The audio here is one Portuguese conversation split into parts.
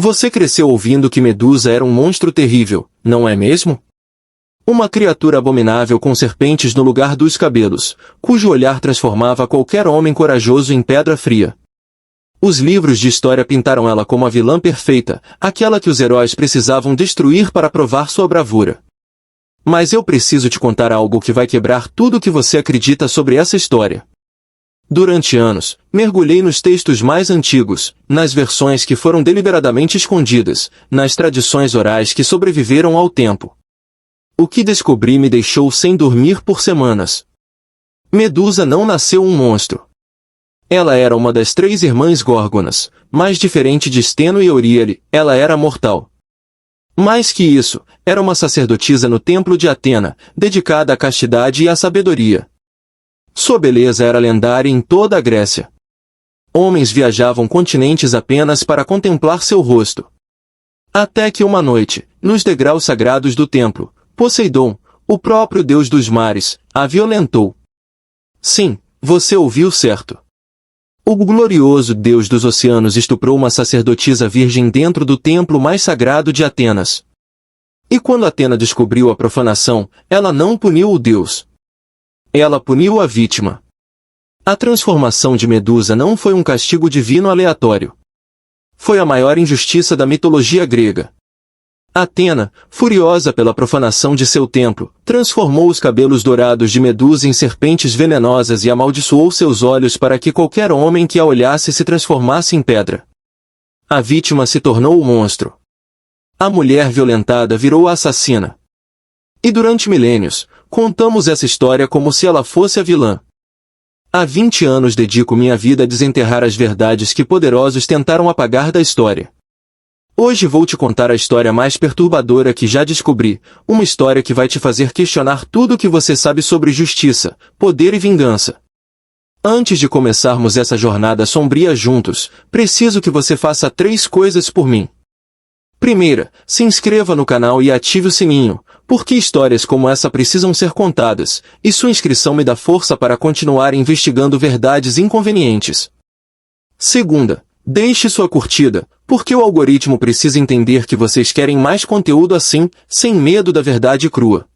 Você cresceu ouvindo que Medusa era um monstro terrível, não é mesmo? Uma criatura abominável com serpentes no lugar dos cabelos, cujo olhar transformava qualquer homem corajoso em pedra fria. Os livros de história pintaram ela como a vilã perfeita, aquela que os heróis precisavam destruir para provar sua bravura. Mas eu preciso te contar algo que vai quebrar tudo o que você acredita sobre essa história. Durante anos, mergulhei nos textos mais antigos, nas versões que foram deliberadamente escondidas, nas tradições orais que sobreviveram ao tempo. O que descobri me deixou sem dormir por semanas. Medusa não nasceu um monstro. Ela era uma das 3 irmãs Górgonas, mas diferente de Steno e Euríale, ela era mortal. Mais que isso, era uma sacerdotisa no templo de Atena, dedicada à castidade e à sabedoria. Sua beleza era lendária em toda a Grécia. Homens viajavam continentes apenas para contemplar seu rosto. Até que uma noite, nos degraus sagrados do templo, Poseidon, o próprio deus dos mares, a violentou. Sim, você ouviu certo. O glorioso deus dos oceanos estuprou uma sacerdotisa virgem dentro do templo mais sagrado de Atenas. E quando Atena descobriu a profanação, ela não puniu o deus. Ela puniu a vítima. A transformação de Medusa não foi um castigo divino aleatório. Foi a maior injustiça da mitologia grega. Atena, furiosa pela profanação de seu templo, transformou os cabelos dourados de Medusa em serpentes venenosas e amaldiçoou seus olhos para que qualquer homem que a olhasse se transformasse em pedra. A vítima se tornou o monstro. A mulher violentada virou a assassina. E durante milênios, contamos essa história como se ela fosse a vilã. Há 20 anos dedico minha vida a desenterrar as verdades que poderosos tentaram apagar da história. Hoje vou te contar a história mais perturbadora que já descobri, uma história que vai te fazer questionar tudo o que você sabe sobre justiça, poder e vingança. Antes de começarmos essa jornada sombria juntos, preciso que você faça 3 coisas por mim. Primeira, se inscreva no canal e ative o sininho, porque histórias como essa precisam ser contadas, e sua inscrição me dá força para continuar investigando verdades inconvenientes. Segunda, deixe sua curtida, porque o algoritmo precisa entender que vocês querem mais conteúdo assim, sem medo da verdade crua.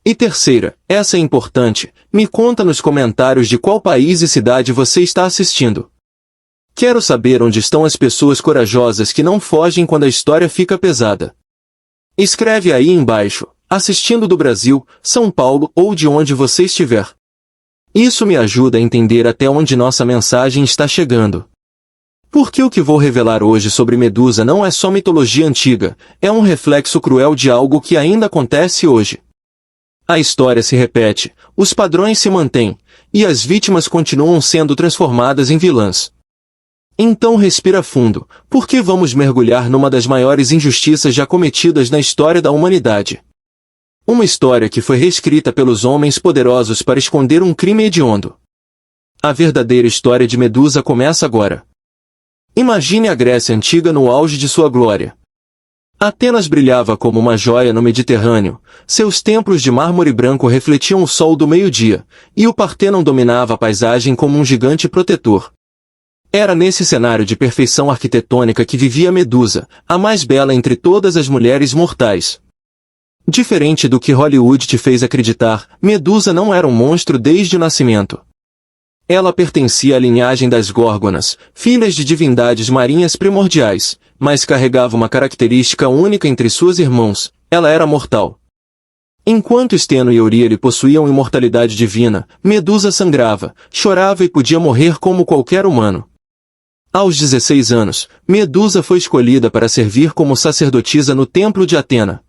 E terceira, essa é importante, me conta nos comentários de qual país e cidade você está assistindo. Quero saber onde estão as pessoas corajosas que não fogem quando a história fica pesada. Escreve aí embaixo, assistindo do Brasil, São Paulo ou de onde você estiver. Isso me ajuda a entender até onde nossa mensagem está chegando. Porque o que vou revelar hoje sobre Medusa não é só mitologia antiga, é um reflexo cruel de algo que ainda acontece hoje. A história se repete, os padrões se mantêm, e as vítimas continuam sendo transformadas em vilãs. Então respira fundo, porque vamos mergulhar numa das maiores injustiças já cometidas na história da humanidade. Uma história que foi reescrita pelos homens poderosos para esconder um crime hediondo. A verdadeira história de Medusa começa agora. Imagine a Grécia Antiga no auge de sua glória. Atenas brilhava como uma joia no Mediterrâneo, seus templos de mármore branco refletiam o sol do meio-dia, e o Partênon dominava a paisagem como um gigante protetor. Era nesse cenário de perfeição arquitetônica que vivia Medusa, a mais bela entre todas as mulheres mortais. Diferente do que Hollywood te fez acreditar, Medusa não era um monstro desde o nascimento. Ela pertencia à linhagem das Górgonas, filhas de divindades marinhas primordiais, mas carregava uma característica única entre suas irmãos: ela era mortal. Enquanto Steno e Euríale possuíam imortalidade divina, Medusa sangrava, chorava e podia morrer como qualquer humano. Aos 16 anos, Medusa foi escolhida para servir como sacerdotisa no templo de Atena.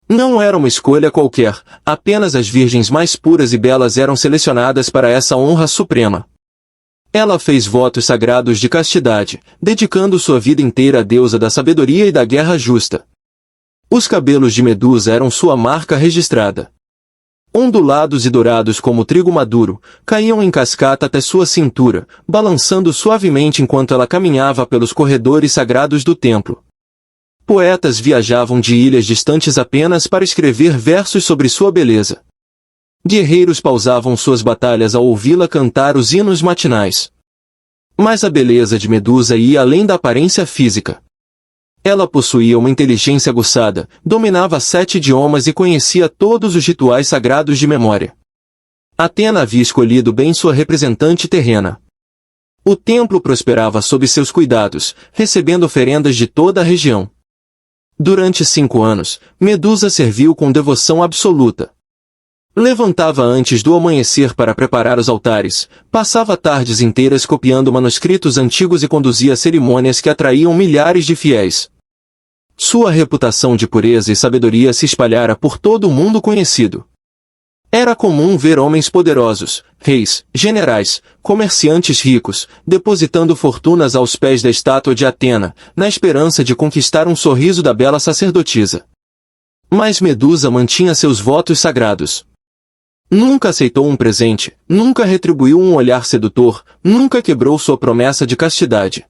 Não era uma escolha qualquer, apenas as virgens mais puras e belas eram selecionadas para essa honra suprema. Ela fez votos sagrados de castidade, dedicando sua vida inteira à deusa da sabedoria e da guerra justa. Os cabelos de Medusa eram sua marca registrada. Ondulados e dourados como trigo maduro, caíam em cascata até sua cintura, balançando suavemente enquanto ela caminhava pelos corredores sagrados do templo. Poetas viajavam de ilhas distantes apenas para escrever versos sobre sua beleza. Guerreiros pausavam suas batalhas ao ouvi-la cantar os hinos matinais. Mas a beleza de Medusa ia além da aparência física. Ela possuía uma inteligência aguçada, dominava 7 idiomas e conhecia todos os rituais sagrados de memória. Atena havia escolhido bem sua representante terrena. O templo prosperava sob seus cuidados, recebendo oferendas de toda a região. Durante 5 anos, Medusa serviu com devoção absoluta. Levantava antes do amanhecer para preparar os altares, passava tardes inteiras copiando manuscritos antigos e conduzia cerimônias que atraíam milhares de fiéis. Sua reputação de pureza e sabedoria se espalhara por todo o mundo conhecido. Era comum ver homens poderosos, reis, generais, comerciantes ricos, depositando fortunas aos pés da estátua de Atena, na esperança de conquistar um sorriso da bela sacerdotisa. Mas Medusa mantinha seus votos sagrados. Nunca aceitou um presente, nunca retribuiu um olhar sedutor, nunca quebrou sua promessa de castidade.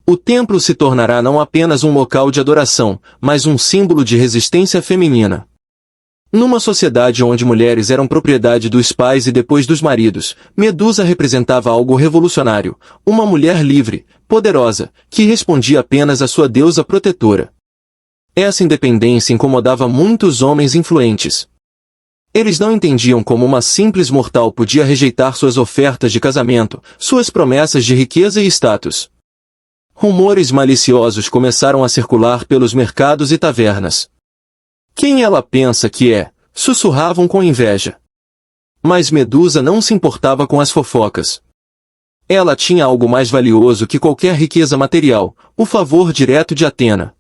O templo se tornará não apenas um local de adoração, mas um símbolo de resistência feminina. Numa sociedade onde mulheres eram propriedade dos pais e depois dos maridos, Medusa representava algo revolucionário, uma mulher livre, poderosa, que respondia apenas à sua deusa protetora. Essa independência incomodava muitos homens influentes. Eles não entendiam como uma simples mortal podia rejeitar suas ofertas de casamento, suas promessas de riqueza e status. Rumores maliciosos começaram a circular pelos mercados e tavernas. Quem ela pensa que é? Sussurravam com inveja. Mas Medusa não se importava com as fofocas. Ela tinha algo mais valioso que qualquer riqueza material, o favor direto de Atena.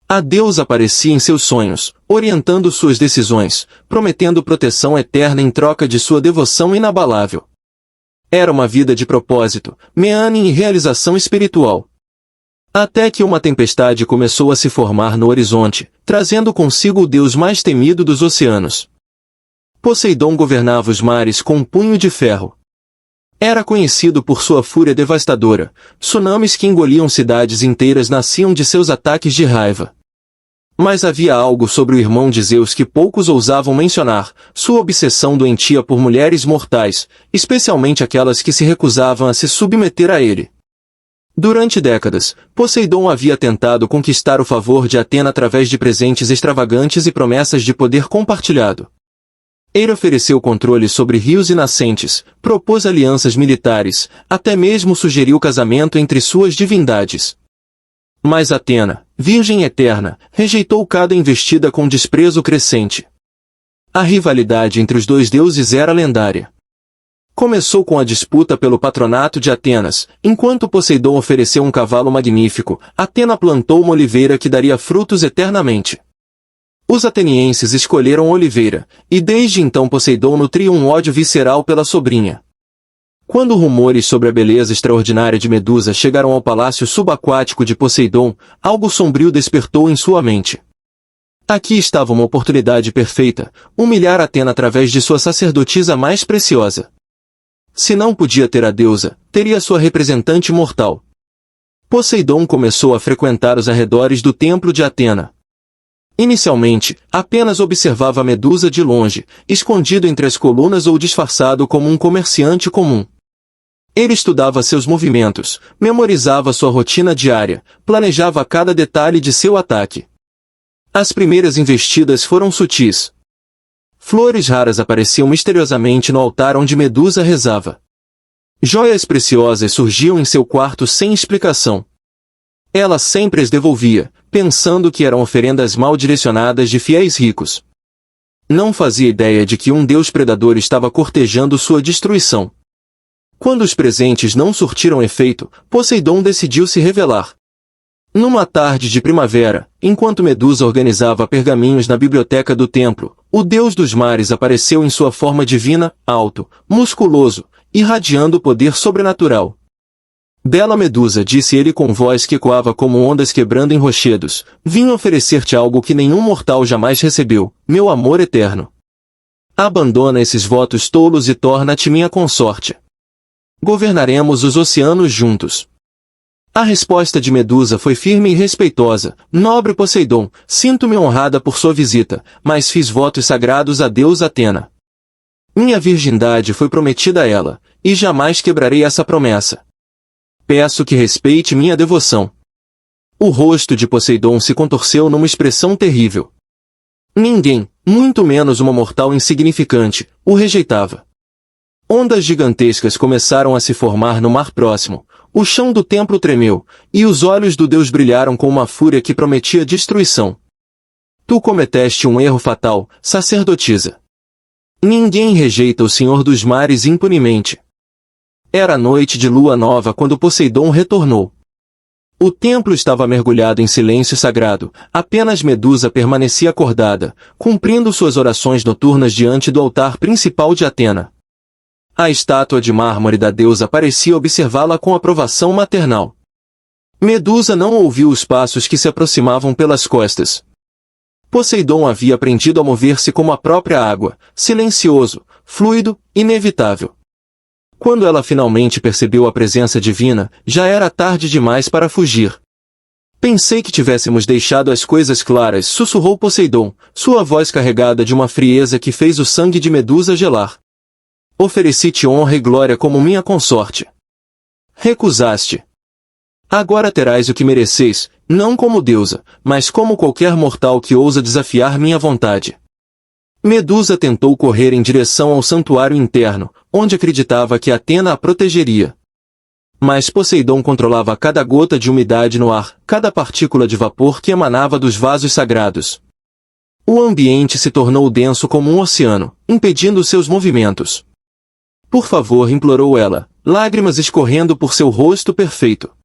A deusa aparecia em seus sonhos, orientando suas decisões, prometendo proteção eterna em troca de sua devoção inabalável. Era uma vida de propósito, meane e realização espiritual. Até que uma tempestade começou a se formar no horizonte, trazendo consigo o deus mais temido dos oceanos. Poseidon governava os mares com um punho de ferro. Era conhecido por sua fúria devastadora, tsunamis que engoliam cidades inteiras nasciam de seus ataques de raiva. Mas havia algo sobre o irmão de Zeus que poucos ousavam mencionar, sua obsessão doentia por mulheres mortais, especialmente aquelas que se recusavam a se submeter a ele. Durante décadas, Poseidon havia tentado conquistar o favor de Atena através de presentes extravagantes e promessas de poder compartilhado. Ele ofereceu controle sobre rios e nascentes, propôs alianças militares, até mesmo sugeriu casamento entre suas divindades. Mas Atena, virgem eterna, rejeitou cada investida com desprezo crescente. A rivalidade entre os dois deuses era lendária. Começou com a disputa pelo patronato de Atenas. Enquanto Poseidon ofereceu um cavalo magnífico, Atena plantou uma oliveira que daria frutos eternamente. Os atenienses escolheram Oliveira, e desde então Poseidon nutria um ódio visceral pela sobrinha. Quando rumores sobre a beleza extraordinária de Medusa chegaram ao palácio subaquático de Poseidon, algo sombrio despertou em sua mente. Aqui estava uma oportunidade perfeita, humilhar Atena através de sua sacerdotisa mais preciosa. Se não podia ter a deusa, teria sua representante mortal. Poseidon começou a frequentar os arredores do templo de Atena. Inicialmente, apenas observava Medusa de longe, escondido entre as colunas ou disfarçado como um comerciante comum. Ele estudava seus movimentos, memorizava sua rotina diária, planejava cada detalhe de seu ataque. As primeiras investidas foram sutis. Flores raras apareciam misteriosamente no altar onde Medusa rezava. Joias preciosas surgiam em seu quarto sem explicação. Ela sempre as devolvia, pensando que eram oferendas mal direcionadas de fiéis ricos. Não fazia ideia de que um deus predador estava cortejando sua destruição. Quando os presentes não surtiram efeito, Poseidon decidiu se revelar. Numa tarde de primavera, enquanto Medusa organizava pergaminhos na biblioteca do templo, o deus dos mares apareceu em sua forma divina, alto, musculoso, irradiando poder sobrenatural. Bela Medusa, disse ele com voz que ecoava como ondas quebrando em rochedos, vim oferecer-te algo que nenhum mortal jamais recebeu, meu amor eterno. Abandona esses votos tolos e torna-te minha consorte. Governaremos os oceanos juntos. A resposta de Medusa foi firme e respeitosa. Nobre Poseidon, sinto-me honrada por sua visita, mas fiz votos sagrados a deusa Atena. Minha virgindade foi prometida a ela, e jamais quebrarei essa promessa. Peço que respeite minha devoção. O rosto de Poseidon se contorceu numa expressão terrível. Ninguém, muito menos uma mortal insignificante, o rejeitava. Ondas gigantescas começaram a se formar no mar próximo, o chão do templo tremeu, e os olhos do deus brilharam com uma fúria que prometia destruição. Tu cometeste um erro fatal, sacerdotisa. Ninguém rejeita o Senhor dos Mares impunemente. Era noite de lua nova quando Poseidon retornou. O templo estava mergulhado em silêncio sagrado, apenas Medusa permanecia acordada, cumprindo suas orações noturnas diante do altar principal de Atena. A estátua de mármore da deusa parecia observá-la com aprovação maternal. Medusa não ouviu os passos que se aproximavam pelas costas. Poseidon havia aprendido a mover-se como a própria água, silencioso, fluido, inevitável. Quando ela finalmente percebeu a presença divina, já era tarde demais para fugir. Pensei que tivéssemos deixado as coisas claras, sussurrou Poseidon, sua voz carregada de uma frieza que fez o sangue de Medusa gelar. Ofereci-te honra e glória como minha consorte. Recusaste. Agora terás o que mereceis, não como deusa, mas como qualquer mortal que ousa desafiar minha vontade. Medusa tentou correr em direção ao santuário interno, onde acreditava que Atena a protegeria. Mas Poseidon controlava cada gota de umidade no ar, cada partícula de vapor que emanava dos vasos sagrados. O ambiente se tornou denso como um oceano, impedindo seus movimentos. Por favor, implorou ela, lágrimas escorrendo por seu rosto perfeito.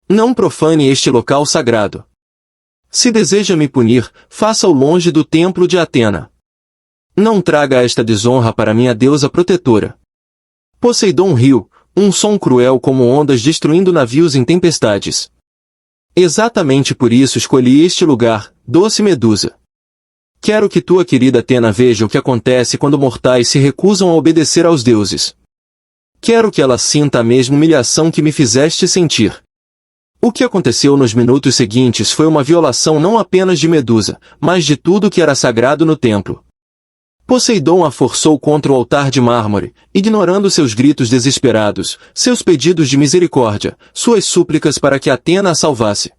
Não profane este local sagrado. Se deseja me punir, faça-o longe do templo de Atena. Não traga esta desonra para minha deusa protetora. Poseidon riu, um som cruel como ondas destruindo navios em tempestades. Exatamente por isso escolhi este lugar, doce Medusa. Quero que tua querida Atena veja o que acontece quando mortais se recusam a obedecer aos deuses. Quero que ela sinta a mesma humilhação que me fizeste sentir. O que aconteceu nos minutos seguintes foi uma violação não apenas de Medusa, mas de tudo que era sagrado no templo. Poseidon a forçou contra o altar de mármore, ignorando seus gritos desesperados, seus pedidos de misericórdia, suas súplicas para que Atena a salvasse.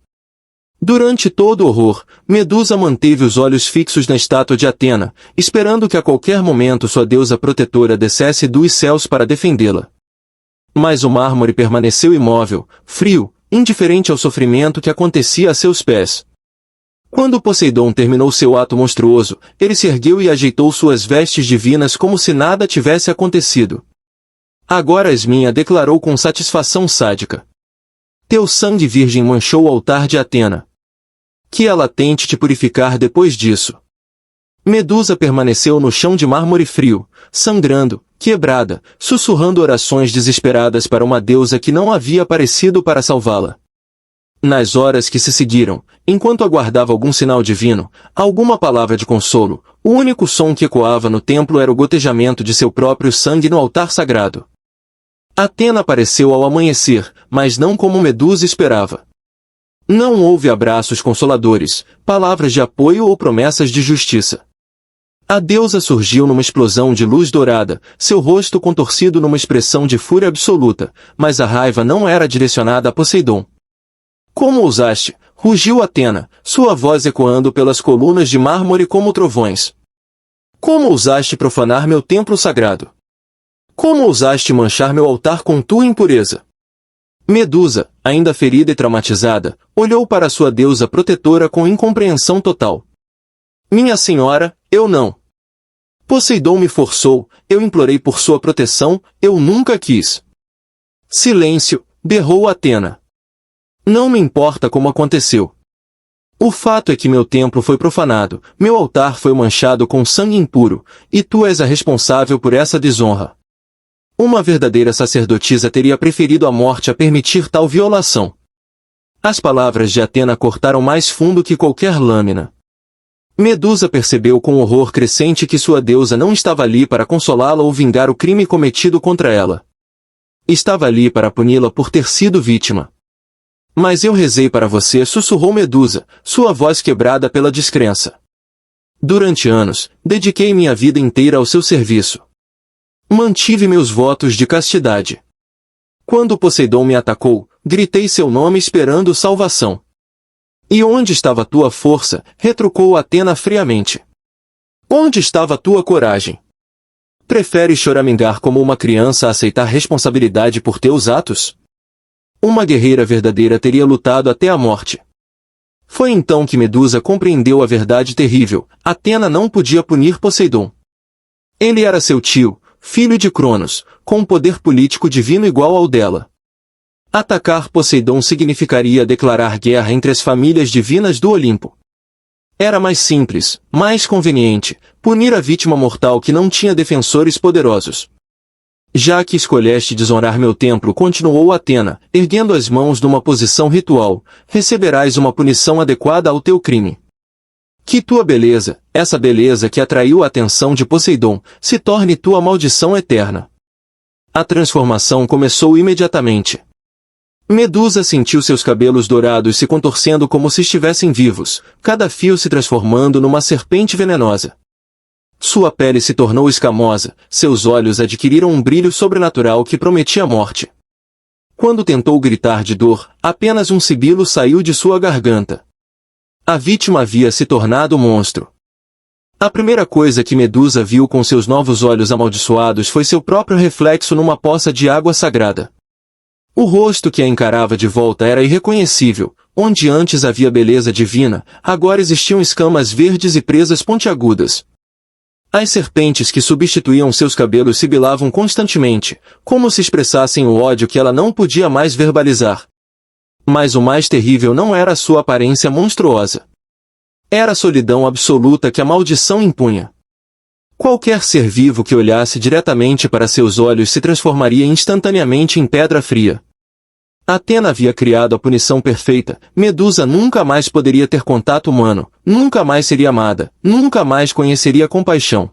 Durante todo o horror, Medusa manteve os olhos fixos na estátua de Atena, esperando que a qualquer momento sua deusa protetora descesse dos céus para defendê-la. Mas o mármore permaneceu imóvel, frio, indiferente ao sofrimento que acontecia a seus pés. Quando Poseidon terminou seu ato monstruoso, ele se ergueu e ajeitou suas vestes divinas como se nada tivesse acontecido. Agora és minha, declarou com satisfação sádica. Teu sangue virgem manchou o altar de Atena. Que ela tente te purificar depois disso. Medusa permaneceu no chão de mármore frio, sangrando, quebrada, sussurrando orações desesperadas para uma deusa que não havia aparecido para salvá-la. Nas horas que se seguiram, enquanto aguardava algum sinal divino, alguma palavra de consolo, o único som que ecoava no templo era o gotejamento de seu próprio sangue no altar sagrado. Atena apareceu ao amanhecer, mas não como Medusa esperava. Não houve abraços consoladores, palavras de apoio ou promessas de justiça. A deusa surgiu numa explosão de luz dourada, seu rosto contorcido numa expressão de fúria absoluta, mas a raiva não era direcionada a Poseidon. Como ousaste? Rugiu Atena, sua voz ecoando pelas colunas de mármore como trovões. Como ousaste profanar meu templo sagrado? Como ousaste manchar meu altar com tua impureza? Medusa, ainda ferida e traumatizada, olhou para sua deusa protetora com incompreensão total. Minha senhora, eu não. Poseidon me forçou, eu implorei por sua proteção, eu nunca quis. Silêncio, berrou Atena. Não me importa como aconteceu. O fato é que meu templo foi profanado, meu altar foi manchado com sangue impuro, e tu és a responsável por essa desonra. Uma verdadeira sacerdotisa teria preferido a morte a permitir tal violação. As palavras de Atena cortaram mais fundo que qualquer lâmina. Medusa percebeu com horror crescente que sua deusa não estava ali para consolá-la ou vingar o crime cometido contra ela. Estava ali para puni-la por ter sido vítima. Mas eu rezei para você, sussurrou Medusa, sua voz quebrada pela descrença. Durante anos, dediquei minha vida inteira ao seu serviço. Mantive meus votos de castidade. Quando Poseidon me atacou, gritei seu nome esperando salvação. E onde estava tua força? Retrucou Atena friamente. Onde estava tua coragem? Preferes choramingar como uma criança a aceitar responsabilidade por teus atos? Uma guerreira verdadeira teria lutado até a morte. Foi então que Medusa compreendeu a verdade terrível: Atena não podia punir Poseidon. Ele era seu tio, filho de Cronos, com um poder político divino igual ao dela. Atacar Poseidon significaria declarar guerra entre as famílias divinas do Olimpo. Era mais simples, mais conveniente, punir a vítima mortal que não tinha defensores poderosos. Já que escolheste desonrar meu templo, continuou Atena, erguendo as mãos numa posição ritual, receberás uma punição adequada ao teu crime. Que tua beleza, essa beleza que atraiu a atenção de Poseidon, se torne tua maldição eterna. A transformação começou imediatamente. Medusa sentiu seus cabelos dourados se contorcendo como se estivessem vivos, cada fio se transformando numa serpente venenosa. Sua pele se tornou escamosa, seus olhos adquiriram um brilho sobrenatural que prometia a morte. Quando tentou gritar de dor, apenas um sibilo saiu de sua garganta. A vítima havia se tornado monstro. A primeira coisa que Medusa viu com seus novos olhos amaldiçoados foi seu próprio reflexo numa poça de água sagrada. O rosto que a encarava de volta era irreconhecível. Onde antes havia beleza divina, agora existiam escamas verdes e presas pontiagudas. As serpentes que substituíam seus cabelos sibilavam constantemente, como se expressassem o ódio que ela não podia mais verbalizar. Mas o mais terrível não era a sua aparência monstruosa. Era a solidão absoluta que a maldição impunha. Qualquer ser vivo que olhasse diretamente para seus olhos se transformaria instantaneamente em pedra fria. Atena havia criado a punição perfeita. Medusa nunca mais poderia ter contato humano, nunca mais seria amada, nunca mais conheceria compaixão.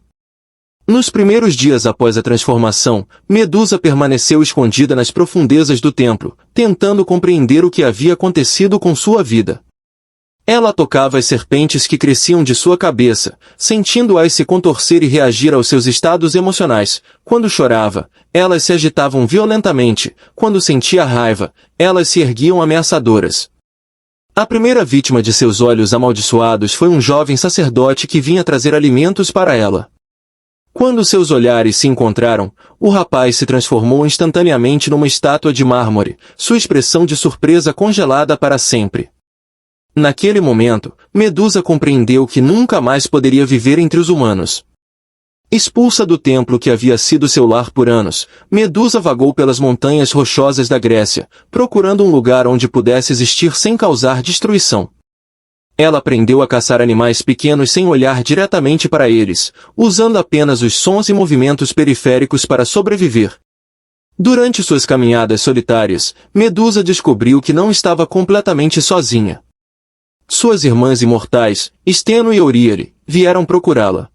Nos primeiros dias após a transformação, Medusa permaneceu escondida nas profundezas do templo, tentando compreender o que havia acontecido com sua vida. Ela tocava as serpentes que cresciam de sua cabeça, sentindo-as se contorcer e reagir aos seus estados emocionais. Quando chorava, elas se agitavam violentamente. Quando sentia raiva, elas se erguiam ameaçadoras. A primeira vítima de seus olhos amaldiçoados foi um jovem sacerdote que vinha trazer alimentos para ela. Quando seus olhares se encontraram, o rapaz se transformou instantaneamente numa estátua de mármore, sua expressão de surpresa congelada para sempre. Naquele momento, Medusa compreendeu que nunca mais poderia viver entre os humanos. Expulsa do templo que havia sido seu lar por anos, Medusa vagou pelas montanhas rochosas da Grécia, procurando um lugar onde pudesse existir sem causar destruição. Ela aprendeu a caçar animais pequenos sem olhar diretamente para eles, usando apenas os sons e movimentos periféricos para sobreviver. Durante suas caminhadas solitárias, Medusa descobriu que não estava completamente sozinha. Suas irmãs imortais, Steno e Euríale, vieram procurá-la.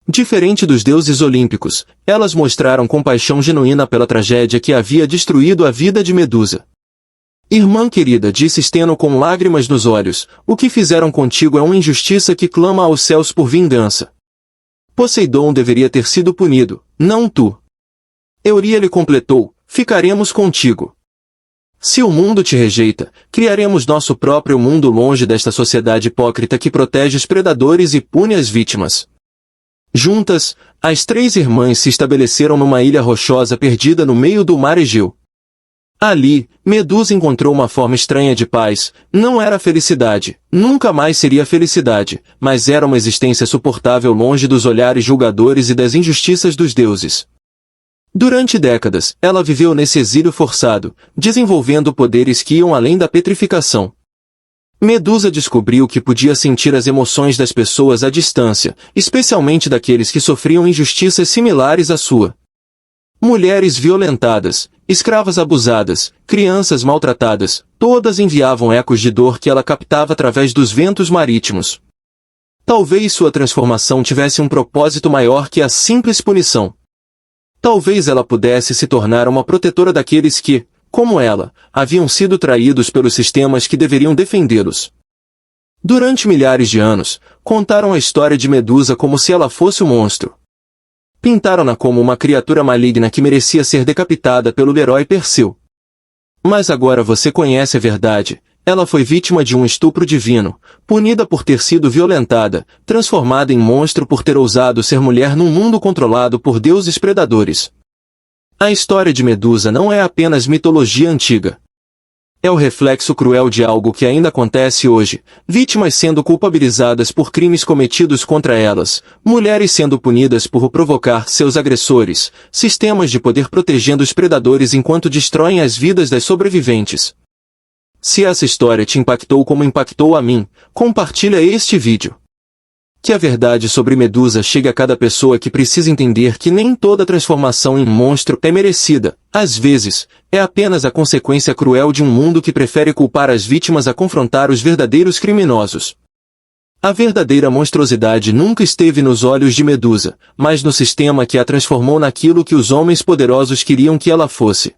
Diferente dos deuses olímpicos, elas mostraram compaixão genuína pela tragédia que havia destruído a vida de Medusa. Irmã querida, disse Steno com lágrimas nos olhos, o que fizeram contigo é uma injustiça que clama aos céus por vingança. Poseidon deveria ter sido punido, não tu. Euríale completou, ficaremos contigo. Se o mundo te rejeita, criaremos nosso próprio mundo longe desta sociedade hipócrita que protege os predadores e pune as vítimas. Juntas, as três irmãs se estabeleceram numa ilha rochosa perdida no meio do mar Egeu. Ali, Medusa encontrou uma forma estranha de paz. Não era felicidade, nunca mais seria felicidade, mas era uma existência suportável longe dos olhares julgadores e das injustiças dos deuses. Durante décadas, ela viveu nesse exílio forçado, desenvolvendo poderes que iam além da petrificação. Medusa descobriu que podia sentir as emoções das pessoas à distância, especialmente daqueles que sofriam injustiças similares à sua. Mulheres violentadas, escravas abusadas, crianças maltratadas, todas enviavam ecos de dor que ela captava através dos ventos marítimos. Talvez sua transformação tivesse um propósito maior que a simples punição. Talvez ela pudesse se tornar uma protetora daqueles que, como ela, haviam sido traídos pelos sistemas que deveriam defendê-los. Durante milhares de anos, contaram a história de Medusa como se ela fosse um monstro. Pintaram-na como uma criatura maligna que merecia ser decapitada pelo herói Perseu. Mas agora você conhece a verdade. Ela foi vítima de um estupro divino, punida por ter sido violentada, transformada em monstro por ter ousado ser mulher num mundo controlado por deuses predadores. A história de Medusa não é apenas mitologia antiga. É o reflexo cruel de algo que ainda acontece hoje, vítimas sendo culpabilizadas por crimes cometidos contra elas, mulheres sendo punidas por provocar seus agressores, sistemas de poder protegendo os predadores enquanto destroem as vidas das sobreviventes. Se essa história te impactou como impactou a mim, compartilha este vídeo. Que a verdade sobre Medusa chegue a cada pessoa que precisa entender que nem toda transformação em monstro é merecida. Às vezes, é apenas a consequência cruel de um mundo que prefere culpar as vítimas a confrontar os verdadeiros criminosos. A verdadeira monstruosidade nunca esteve nos olhos de Medusa, mas no sistema que a transformou naquilo que os homens poderosos queriam que ela fosse.